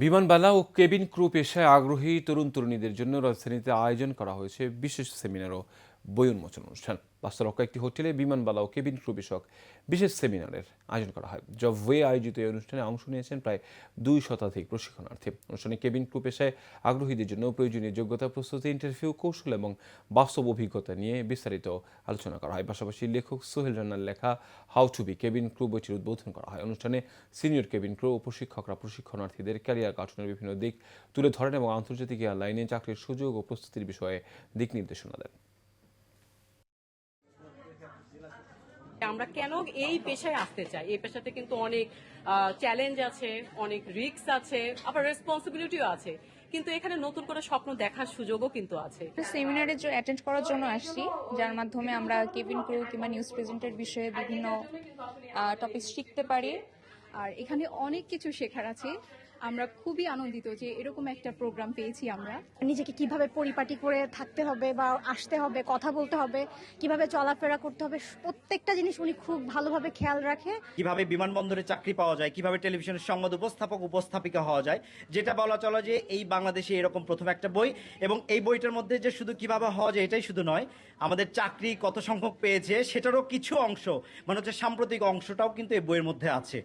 বিমানবালা ও cabin crew পেশায় আগ্রহী তরুণ তরুণীদের জন্য রাজধানীতে আয়োজন করা হয়েছে বিশেষ সেমিনার ও বই উন্মোচন অনুষ্ঠান। বাস্তব কয়েকটি হোটেলে বিমানবালা ও কেবিন ক্রু বিষয়ক বিশেষ সেমিনারের আয়োজন করা হয়। জবওয়ে আয়োজিত এই অনুষ্ঠানে অংশ নিয়েছেন প্রায় 2 শতাধিক প্রশিক্ষণার্থী। অনুষ্ঠানে কেবিন ক্রু পেশায় আগ্রহীদের জন্য প্রয়োজনীয় যোগ্যতা, প্রস্তুতি, ইন্টারভিউ কৌশল এবং বাস্তব অভিজ্ঞতা নিয়ে বিস্তারিত আলোচনা করা হয়। পাশাপাশি লেখক সোহেল রানার লেখা how to be cabin crew বইটির উদ্বোধন করা হয়। অনুষ্ঠানে সিনিয়র কেবিন ক্রু ও প্রশিক্ষকরা প্রশিক্ষণার্থীদের ক্যারিয়ার গঠনের বিভিন্ন দিক তুলে ধরেন এবং আন্তর্জাতিক এয়ারলাইনে চাকরির সুযোগ ও প্রস্তুতির বিষয়ে দিক নির্দেশনা দেন। আমরা কেন এই পেশায় আসতে চাই? এই পেশাতে কিন্তু অনেক চ্যালেঞ্জ আছে, অনেক রিস্ক আছে, আবার রেসপন্সিবিলিটিও আছে, কিন্তু এখানে নতুন করে স্বপ্ন দেখার সুযোগও কিন্তু আছে। সেমিনারে অ্যাটেন্ড করার জন্য আসছি, যার মাধ্যমে আমরা কেবিন ক্রু কিংবা নিউজ প্রেজেন্টের বিষয়ে বিভিন্ন টপিক শিখতে পারি। আর এখানে অনেক কিছু শেখার আছে। আমরা খুবই আনন্দিত যে এরকম একটা প্রোগ্রাম পেয়েছি। আমরা নিজেকে কিভাবে পরিপাটি করে থাকতে হবে বা আসতে হবে, কথা বলতে হবে, কিভাবে চলাফেরা করতে হবে, প্রত্যেকটা জিনিস উনি খুব ভালোভাবে খেয়াল রাখে। কিভাবে বিমানবন্দরে চাকরি পাওয়া যায়, কিভাবে টেলিভিশনের সংবাদ উপস্থাপক উপস্থাপিকা হওয়া যায়, যেটা বলা চলে যে এই বাংলাদেশে এরকম প্রথম একটা বই। এবং এই বইটার মধ্যে যে শুধু কিভাবে হওয়া যায় এটাই শুধু নয়, আমাদের চাকরি কত সংখ্যক পেয়েছে সেটারও কিছু অংশ, মানে হচ্ছে সাম্প্রতিক অংশটাও কিন্তু এই বইয়ের মধ্যে আছে।